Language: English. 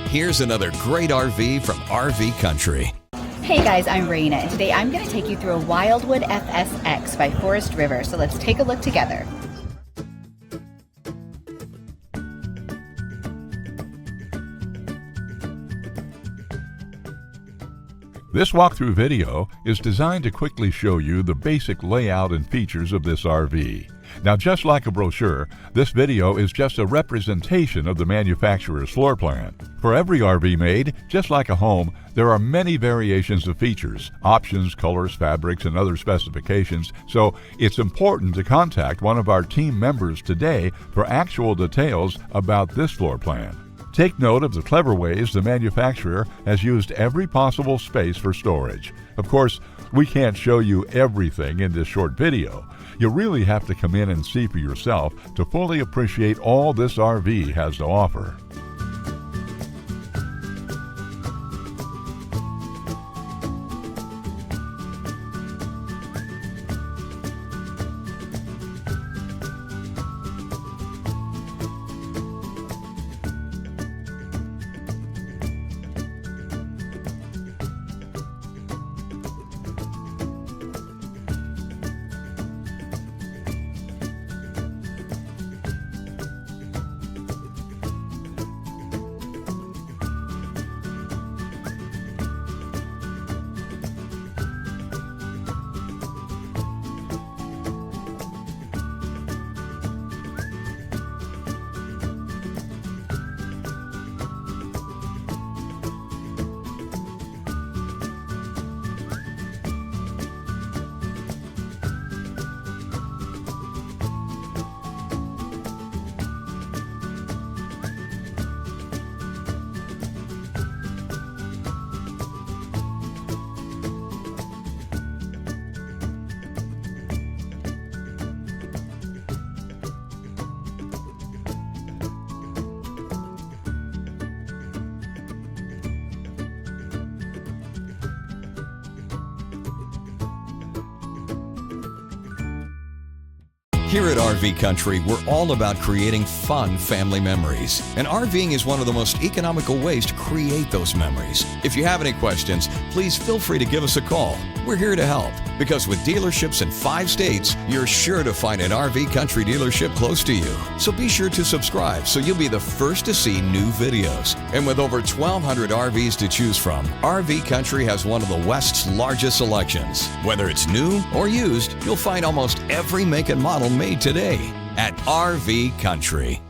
Here's another great RV from RV Country. Hey guys, I'm Raina, and today I'm going to take you through a Wildwood FSX by Forest River. So let's take a look together. This walkthrough video is designed to quickly show you the basic layout and features of this RV. Now, just like a brochure, this video is just a representation of the manufacturer's floor plan. For every RV made, just like a home, there are many variations of features, options, colors, fabrics, and other specifications, so it's important to contact one of our team members today for actual details about this floor plan. Take note of the clever ways the manufacturer has used every possible space for storage. Of course, we can't show you everything in this short video. You really have to come in and see for yourself to fully appreciate all this RV has to offer. Here at RV Country, we're all about creating fun family memories. And RVing is one of the most economical ways to create those memories. If you have any questions, please feel free to give us a call. We're here to help, because with dealerships in 5 states, you're sure to find an RV Country dealership close to you. So be sure to subscribe so you'll be the first to see new videos. And with over 1,200 RVs to choose from, RV Country has one of the West's largest selections. Whether it's new or used, you'll find almost every make and model made today at RV Country.